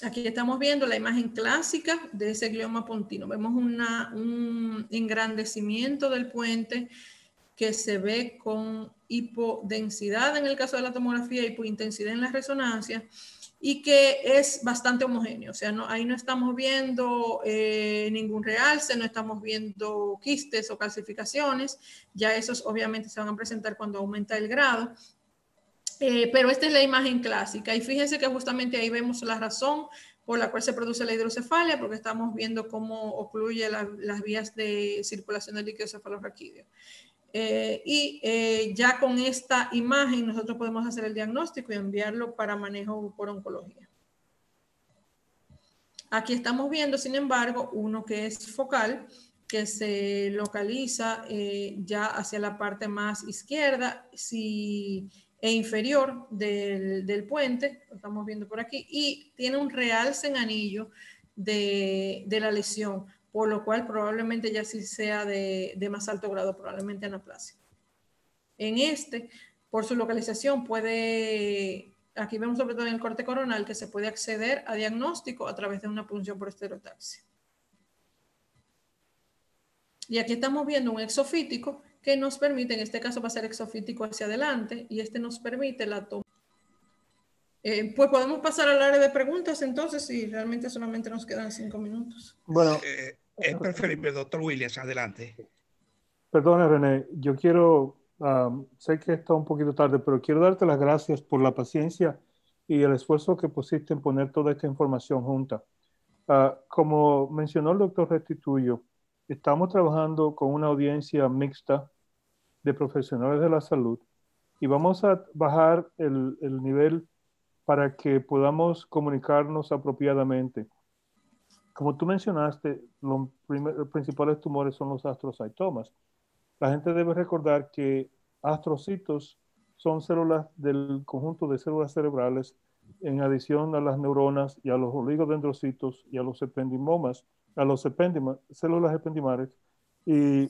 Aquí estamos viendo la imagen clásica de ese glioma pontino. Vemos un engrandecimiento del puente que se ve con hipodensidad en el caso de la tomografía, hipointensidad en la resonancia, y que es bastante homogéneo. O sea, ahí no estamos viendo ningún realce, no estamos viendo quistes o calcificaciones. Ya esos obviamente se van a presentar cuando aumenta el grado. Pero esta es la imagen clásica. Y fíjense que justamente ahí vemos la razón por la cual se produce la hidrocefalia, porque estamos viendo cómo ocluye las vías de circulación del líquido cefalorraquídeo. Ya con esta imagen nosotros podemos hacer el diagnóstico y enviarlo para manejo por oncología. Aquí estamos viendo, sin embargo, uno que es focal, que se localiza ya hacia la parte más izquierda e inferior del puente, lo estamos viendo por aquí, y tiene un realce en anillo de la lesión, por lo cual probablemente ya sí sea de más alto grado, probablemente anaplasia. En por su localización aquí vemos sobre todo en el corte coronal que se puede acceder a diagnóstico a través de una punción por estereotaxia. Y aquí estamos viendo un exofítico que nos permite, en este caso va a ser exofítico hacia adelante, y nos permite la toma. Pues podemos pasar al área de preguntas entonces, si realmente solamente nos quedan 5 minutos. Bueno, es preferible, doctor Williams, adelante. Perdona, René, yo quiero, sé que está un poquito tarde, pero quiero darte las gracias por la paciencia y el esfuerzo que pusiste en poner toda esta información junta. Como mencionó el doctor Restituyo, estamos trabajando con una audiencia mixta de profesionales de la salud y vamos a bajar el nivel para que podamos comunicarnos apropiadamente. Como tú mencionaste, los principales tumores son los astrocytomas. La gente debe recordar que astrocitos son células del conjunto de células cerebrales en adición a las neuronas y a los oligodendrocitos y a los ependimomas, células ependimares y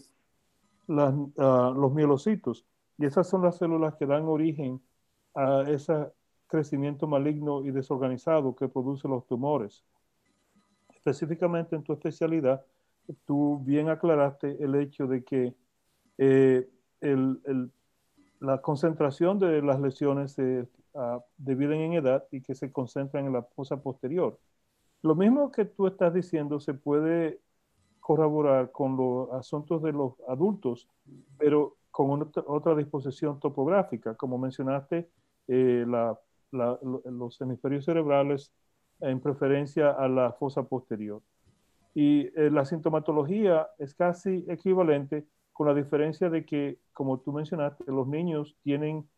los mielocitos. Y esas son las células que dan origen a ese crecimiento maligno y desorganizado que produce los tumores. Específicamente en tu especialidad, tú bien aclaraste el hecho de que la concentración de las lesiones se dividen en edad y que se concentran en la fosa posterior. Lo mismo que tú estás diciendo se puede corroborar con los asuntos de los adultos, pero con otra disposición topográfica. Como mencionaste, los hemisferios cerebrales en preferencia a la fosa posterior. Y la sintomatología es casi equivalente, con la diferencia de que, como tú mencionaste, los niños tienen,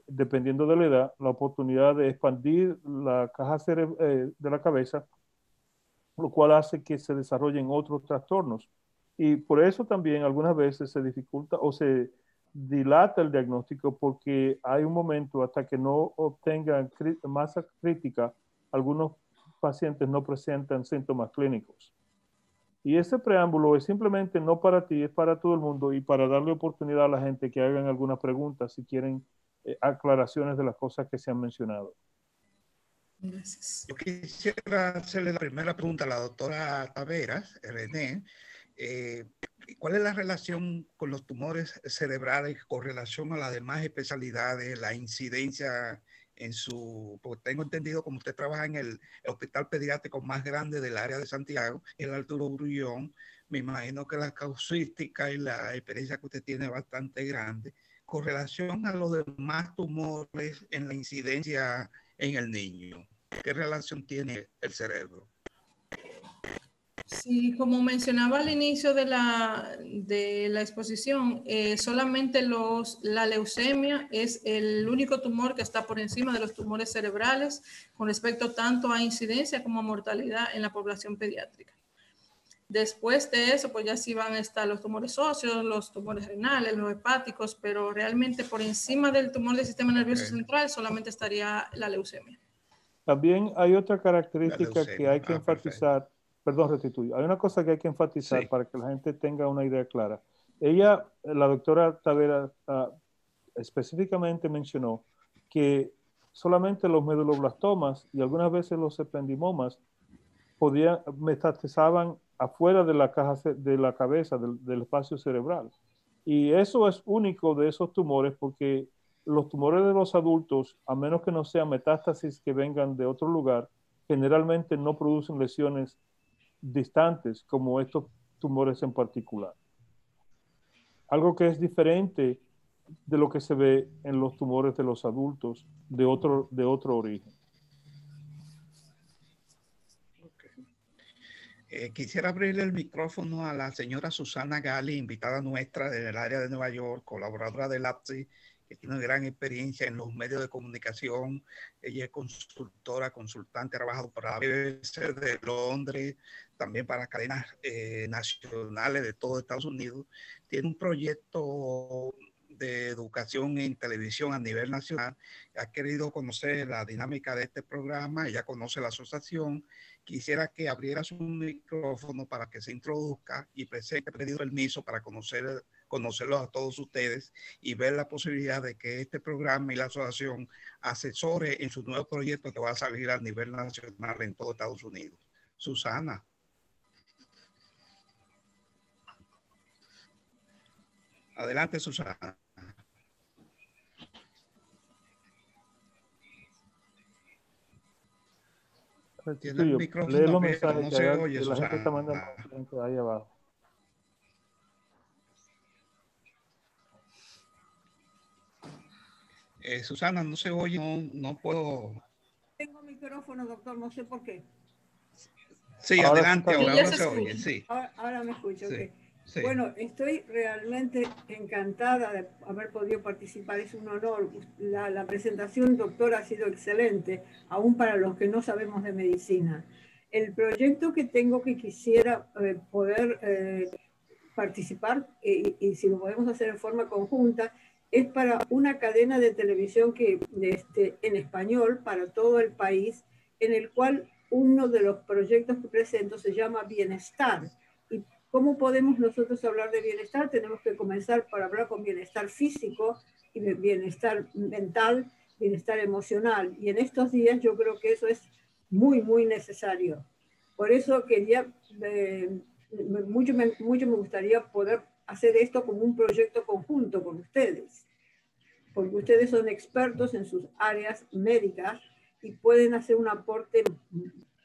dependiendo de la edad, la oportunidad de expandir la caja de la cabeza, lo cual hace que se desarrollen otros trastornos. Y por eso también algunas veces se dificulta o se dilata el diagnóstico, porque hay un momento hasta que no obtengan masa crítica, algunos pacientes no presentan síntomas clínicos. Y ese preámbulo es simplemente no para ti, es para todo el mundo y para darle oportunidad a la gente que hagan alguna pregunta si quieren aclaraciones de las cosas que se han mencionado. Gracias. Yo quisiera hacerle la primera pregunta a la doctora Taveras, René. ¿Cuál es la relación con los tumores cerebrales con relación a las demás especialidades, la incidencia porque tengo entendido, como usted trabaja en el hospital pediátrico más grande del área de Santiago, el Arturo Grullón, me imagino que la causística y la experiencia que usted tiene es bastante grande, con relación a los demás tumores en la incidencia en el niño. ¿Qué relación tiene el cerebro? Sí, como mencionaba al inicio de la exposición, solamente la leucemia es el único tumor que está por encima de los tumores cerebrales con respecto tanto a incidencia como a mortalidad en la población pediátrica. Después de eso, pues ya sí van a estar los tumores óseos, los tumores renales, los hepáticos, pero realmente por encima del tumor del sistema nervioso central solamente estaría la leucemia. También hay otra característica que hay que enfatizar. Perfecto. Perdón, Restituyo. Hay una cosa que hay que enfatizar, sí, para que la gente tenga una idea clara. La doctora Tavera, específicamente mencionó que solamente los meduloblastomas y algunas veces los ependimomas metatizaban afuera de la caja de la cabeza, del espacio cerebral. Y eso es único de esos tumores porque los tumores de los adultos, a menos que no sean metástasis que vengan de otro lugar, generalmente no producen lesiones distantes como estos tumores en particular. Algo que es diferente de lo que se ve en los tumores de los adultos de otro origen. Quisiera abrirle el micrófono a la señora Susana Gali, invitada nuestra del área de Nueva York, colaboradora del APSI, que tiene gran experiencia en los medios de comunicación. Ella es consultora, consultante, ha trabajado para la BBC de Londres, también para cadenas nacionales de todo Estados Unidos. Tiene un proyecto de educación en televisión a nivel nacional. Ha querido conocer la dinámica de este programa, ella conoce la asociación. Quisiera que abriera su micrófono para que se introduzca y presente, pedido permiso para conocerlos a todos ustedes y ver la posibilidad de que este programa y la asociación asesore en su nuevo proyecto que va a salir a nivel nacional en todo Estados Unidos. Susana. Adelante, Susana. Tiene el micrófono lee los abierto, mensajes no se oye, que la gente está Susana. mandando ahí abajo. Susana, no se oye, no puedo. Tengo micrófono, doctor, no sé por qué. Sí, Ahora adelante, sí, ahora se se escucha. oye, sí. Ahora me escucho. Sí, Okay. sí. Bueno, estoy realmente encantada de haber podido participar, es un honor. La presentación, doctor, ha sido excelente, aún para los que no sabemos de medicina. El proyecto que tengo que quisiera poder participar, y si lo podemos hacer en forma conjunta, es para una cadena de televisión en español para todo el país, en el cual uno de los proyectos que presento se llama Bienestar. ¿Y cómo podemos nosotros hablar de bienestar? Tenemos que comenzar por hablar con bienestar físico, y bienestar mental, bienestar emocional. Y en estos días yo creo que eso es muy, muy necesario. Por eso quería, mucho me gustaría poder hacer esto como un proyecto conjunto con ustedes, porque ustedes son expertos en sus áreas médicas y pueden hacer un aporte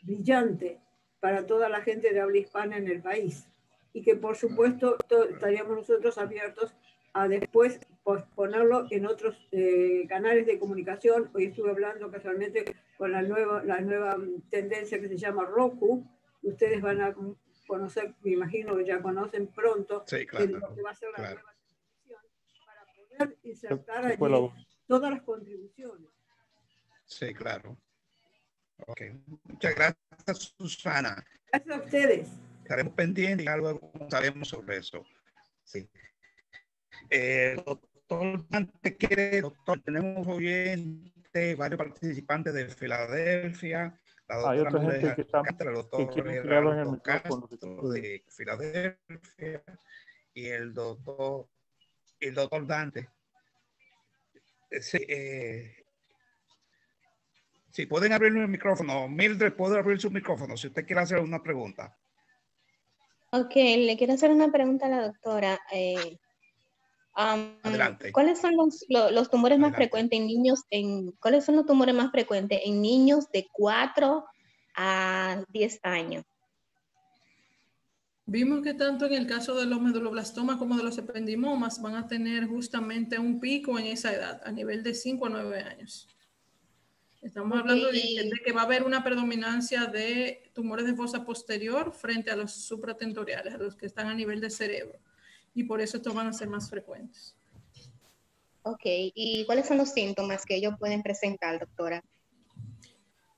brillante para toda la gente de habla hispana en el país. Y que por supuesto estaríamos nosotros abiertos a después ponerlo en otros canales de comunicación. Hoy estuve hablando casualmente con la nueva tendencia que se llama Roku. Ustedes van a conocer, me imagino, ya conocen pronto, Sí, claro, lo que va a ser la claro. nueva televisión, para poder insertar allí todas las contribuciones. Sí, claro. Ok, muchas gracias, Susana. Gracias a ustedes. Estaremos pendientes y luego sabemos sobre eso. Sí. Doctor, tenemos oyentes, varios participantes de Filadelfia. La Hay otra gente que quiere que abran el micrófono. De Filadelfia y el doctor Dante. Si pueden abrir el micrófono. Mildred, puede abrir su micrófono si usted quiere hacer una pregunta. Ok, le quiero hacer una pregunta a la doctora. Adelante. ¿Cuáles son los tumores más frecuentes en niños? ¿Cuáles son los tumores más frecuentes en niños de 4 a 10 años? Vimos que tanto en el caso de los meduloblastomas como de los ependimomas van a tener justamente un pico en esa edad, a nivel de 5 a 9 años. Estamos hablando de que va a haber una predominancia de tumores de fosa posterior frente a los supratentoriales, a los que están a nivel de cerebro. Y por eso estos van a ser más frecuentes. Ok, ¿y cuáles son los síntomas que ellos pueden presentar, doctora?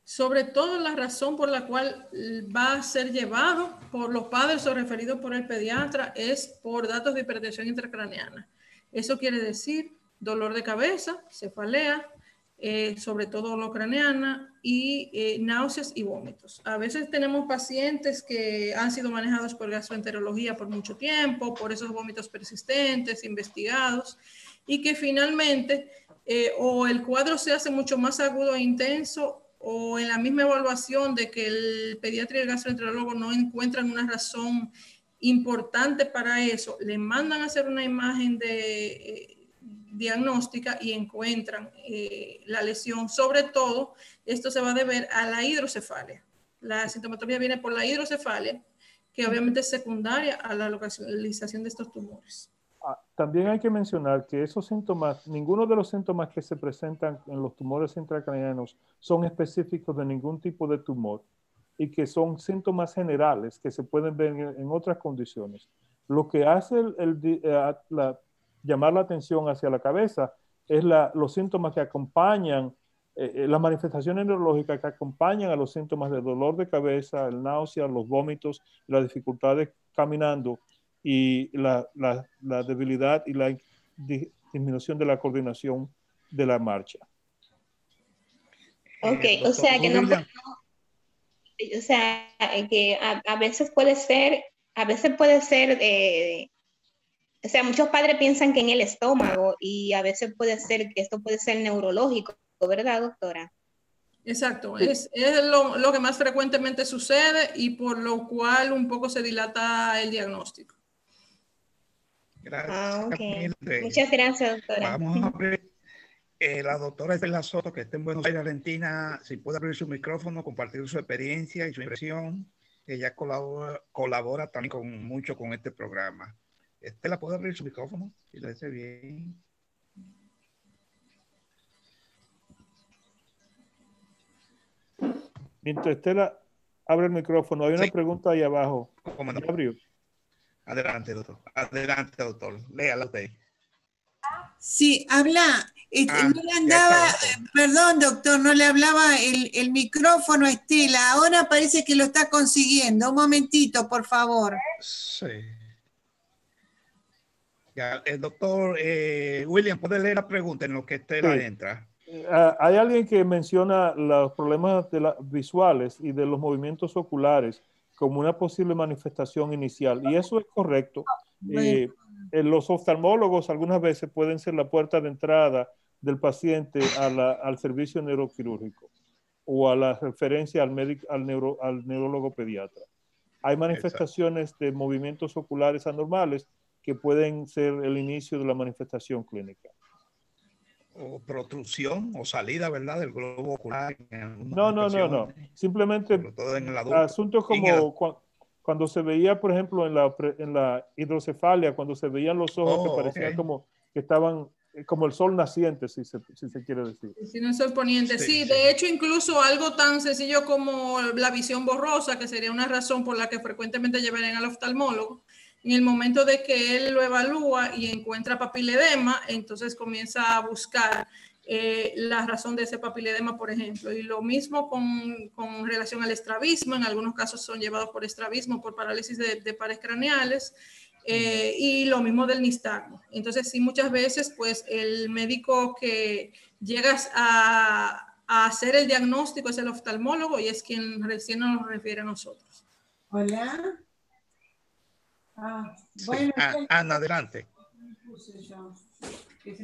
Sobre todo la razón por la cual va a ser llevado por los padres o referido por el pediatra es por datos de hipertensión intracraneana. Eso quiere decir dolor de cabeza, cefalea, sobre todo dolor craneana y náuseas y vómitos. A veces tenemos pacientes que han sido manejados por gastroenterología por mucho tiempo, por esos vómitos persistentes, investigados, y que finalmente o el cuadro se hace mucho más agudo e intenso, o en la misma evaluación de que el pediatra y el gastroenterólogo no encuentran una razón importante para eso, le mandan a hacer una imagen diagnóstica y encuentran la lesión. Sobre todo, esto se va a deber a la hidrocefalia. La sintomatología viene por la hidrocefalia, que obviamente es secundaria a la localización de estos tumores. También hay que mencionar que esos síntomas, ninguno de los síntomas que se presentan en los tumores intracraneanos son específicos de ningún tipo de tumor y que son síntomas generales que se pueden ver en otras condiciones. Lo que hace llamar la atención hacia la cabeza es los síntomas que acompañan, las manifestaciones neurológicas que acompañan a los síntomas de dolor de cabeza, el náusea, los vómitos, las dificultades caminando y la debilidad y la disminución de la coordinación de la marcha. Ok, o sea que no, o sea que a veces puede ser, o sea, muchos padres piensan que en el estómago y a veces puede ser que esto puede ser neurológico, ¿verdad, doctora? Exacto, es lo que más frecuentemente sucede y por lo cual un poco se dilata el diagnóstico. Gracias. Okay. Muchas gracias, doctora. Vamos a abrir la doctora Estela Soto, que está en Buenos Aires, Argentina, si puede abrir su micrófono, compartir su experiencia y su impresión. Ella colabora también mucho con este programa. Estela, ¿puede abrir su micrófono? Si le hace bien. Mientras Estela abre el micrófono, hay una pregunta ahí abajo. ¿Cómo no? ¿Ya abrió? Adelante, doctor. Adelante, doctor. Léala usted. Sí, habla. No le andaba, perdón, doctor, no le hablaba el micrófono a Estela. Ahora parece que lo está consiguiendo. Un momentito, por favor. Sí. Ya, el doctor William, ¿puede leer la pregunta en lo que Estela entra? Hay alguien que menciona los problemas visuales y de los movimientos oculares como una posible manifestación inicial, y eso es correcto. Los oftalmólogos algunas veces pueden ser la puerta de entrada del paciente al servicio neuroquirúrgico o a la referencia al neurólogo pediatra. Hay manifestaciones de movimientos oculares anormales que pueden ser el inicio de la manifestación clínica. O protrusión o salida, ¿verdad?, del globo ocular. No. Simplemente asuntos como cuando se veía, por ejemplo, en la hidrocefalia, cuando se veían los ojos que parecían como que estaban como el sol naciente, si se quiere decir. Si no es el poniente, sí. De hecho, incluso algo tan sencillo como la visión borrosa, que sería una razón por la que frecuentemente llevarían al oftalmólogo, en el momento de que él lo evalúa y encuentra papiledema, entonces comienza a buscar la razón de ese papiledema, por ejemplo. Y lo mismo con relación al estrabismo. En algunos casos son llevados por estrabismo, por parálisis de pares craneales. Y lo mismo del nistagmo. Entonces, sí, muchas veces, pues, el médico que llegas a hacer el diagnóstico es el oftalmólogo y es quien recién nos refiere a nosotros. Hola. Bueno, Ana, adelante.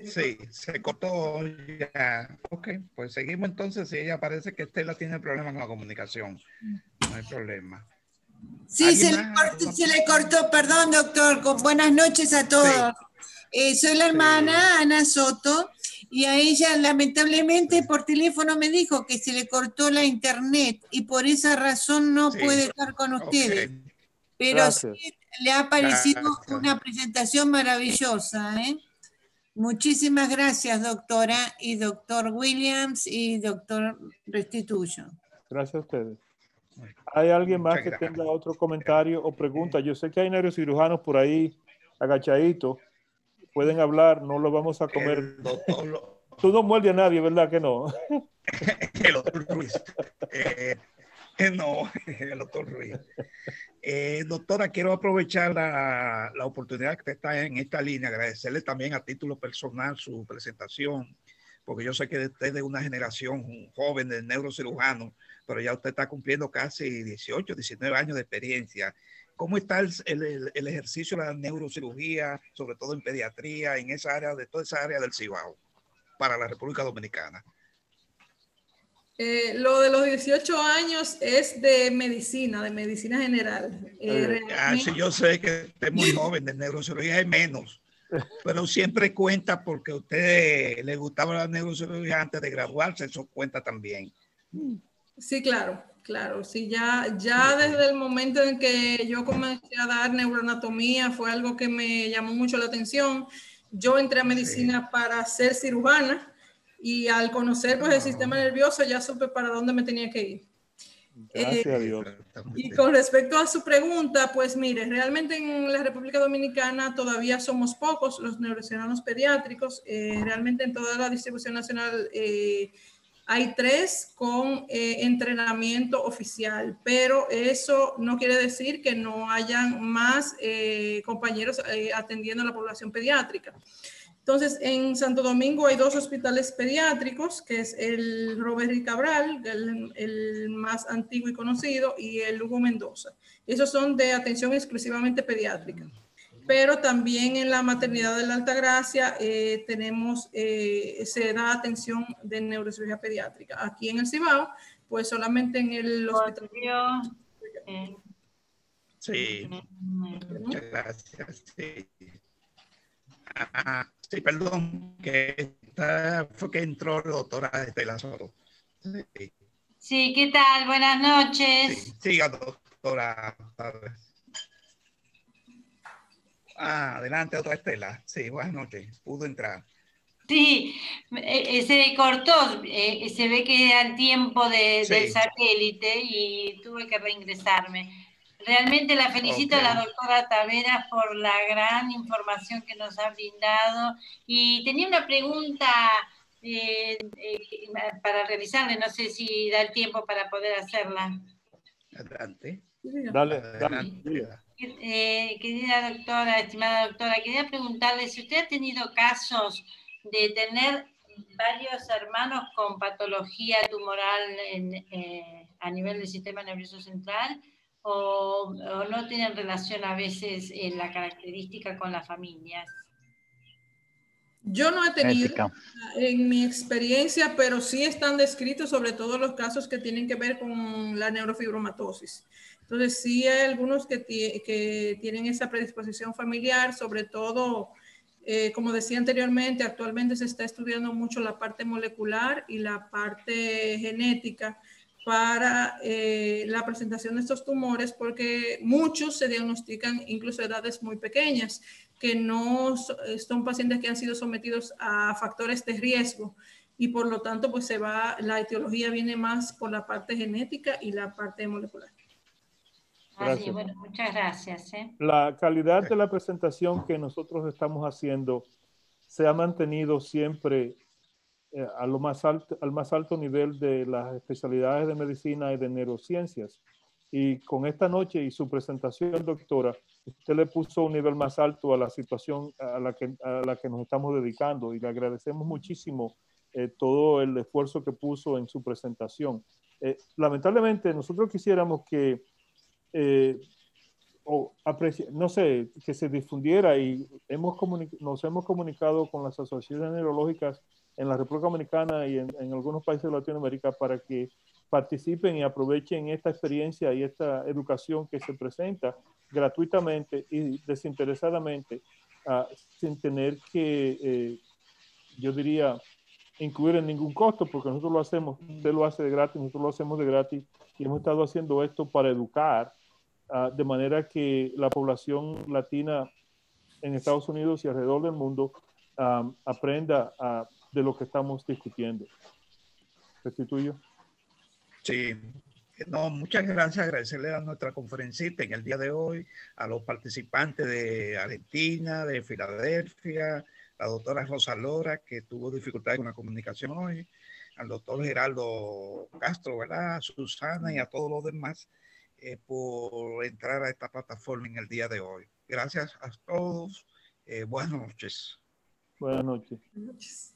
Sí, se cortó ya. Ok, pues seguimos entonces. Si ella parece que Estela tiene problemas con la comunicación. No hay problema. Sí, se le cortó, perdón, doctor. Buenas noches a todos. Sí. Soy la hermana Ana Soto y a ella lamentablemente por teléfono me dijo que se le cortó la internet y por esa razón no puede estar con ustedes. Pero sí, le ha parecido una presentación maravillosa. Muchísimas gracias, doctora, y doctor Williams y doctor Restituyo. Gracias a ustedes. ¿Hay alguien más que tenga otro comentario o pregunta? Yo sé que hay neurocirujanos por ahí agachaditos. Pueden hablar, no lo vamos a comer. Tú no muerdes a nadie, ¿verdad que no? El doctor Ruiz. No, el doctor Ruiz. Doctora, quiero aprovechar la oportunidad que usted está en esta línea, agradecerle también a título personal su presentación, porque yo sé que usted es de una generación joven de neurocirujano, pero ya usted está cumpliendo casi 18, 19 años de experiencia. ¿Cómo está el ejercicio de la neurocirugía, sobre todo en pediatría, en esa área, de toda esa área del Cibao? para la República Dominicana. Lo de los 18 años es de medicina general. Sí, yo sé que usted es muy joven, de neurocirugía es menos, pero siempre cuenta porque a usted le gustaba la neurocirugía antes de graduarse, eso cuenta también. Sí, claro. Sí, ya desde el momento en que yo comencé a dar neuroanatomía fue algo que me llamó mucho la atención. Yo entré a medicina para ser cirujana y al conocer pues, el sistema nervioso ya supe para dónde me tenía que ir. Gracias a Dios. Y con respecto a su pregunta, pues mire, realmente en la República Dominicana todavía somos pocos los neurocirujanos pediátricos. Realmente en toda la distribución nacional hay 3 con entrenamiento oficial, pero eso no quiere decir que no hayan más compañeros atendiendo a la población pediátrica. Entonces, en Santo Domingo hay 2 hospitales pediátricos, que es el Robert y Cabral, el más antiguo y conocido, y el Hugo Mendoza. Esos son de atención exclusivamente pediátrica. Pero también en la maternidad de la Altagracia se da atención de neurocirugía pediátrica. Aquí en el Cibao, pues solamente en el hospital. Sí, muchas gracias. Sí. Sí, perdón, que fue que entró la doctora Estela Soto. Sí. Sí, ¿qué tal? Buenas noches. Sí, siga, doctora. Adelante, doctora Estela. Sí, buenas noches. Pudo entrar. Sí, se cortó, se ve que era el tiempo del satélite y tuve que reingresarme. Realmente la felicito a la doctora Taveras por la gran información que nos ha brindado. Y tenía una pregunta para realizarle, no sé si da el tiempo para poder hacerla. Adelante. Dale. Querida doctora, estimada doctora, quería preguntarle si usted ha tenido casos de tener varios hermanos con patología tumoral a nivel del sistema nervioso central o no tienen relación a veces la característica con las familias. Yo no he tenido en mi experiencia, pero sí están descritos sobre todo los casos que tienen que ver con la neurofibromatosis. Entonces sí hay algunos que tienen esa predisposición familiar, sobre todo, como decía anteriormente, actualmente se está estudiando mucho la parte molecular y la parte genética para la presentación de estos tumores, porque muchos se diagnostican incluso a edades muy pequeñas, que no son pacientes que han sido sometidos a factores de riesgo y por lo tanto pues la etiología viene más por la parte genética y la parte molecular. Así, bueno, muchas gracias. La calidad de la presentación que nosotros estamos haciendo se ha mantenido siempre al más alto nivel de las especialidades de medicina y de neurociencias. Y con esta noche y su presentación, doctora, usted le puso un nivel más alto a la situación a la que nos estamos dedicando y le agradecemos muchísimo todo el esfuerzo que puso en su presentación. Lamentablemente, nosotros quisiéramos que no sé, que se difundiera y nos hemos comunicado con las asociaciones neurológicas en la República Dominicana y en algunos países de Latinoamérica para que participen y aprovechen esta experiencia y esta educación que se presenta gratuitamente y desinteresadamente, sin tener que, yo diría, incluir en ningún costo, porque nosotros lo hacemos, usted lo hace de gratis, nosotros lo hacemos de gratis y hemos estado haciendo esto para educar de manera que la población latina en Estados Unidos y alrededor del mundo aprenda de lo que estamos discutiendo. ¿Restituyo? Sí. No, muchas gracias. Agradecerle a nuestra conferencista en el día de hoy, a los participantes de Argentina, de Filadelfia, la doctora Rosa Lora, que tuvo dificultades con la comunicación hoy, al doctor Geraldo Castro, ¿verdad? A Susana y a todos los demás por entrar a esta plataforma en el día de hoy. Gracias a todos. Buenas noches. Buenas noches. Buenas noches.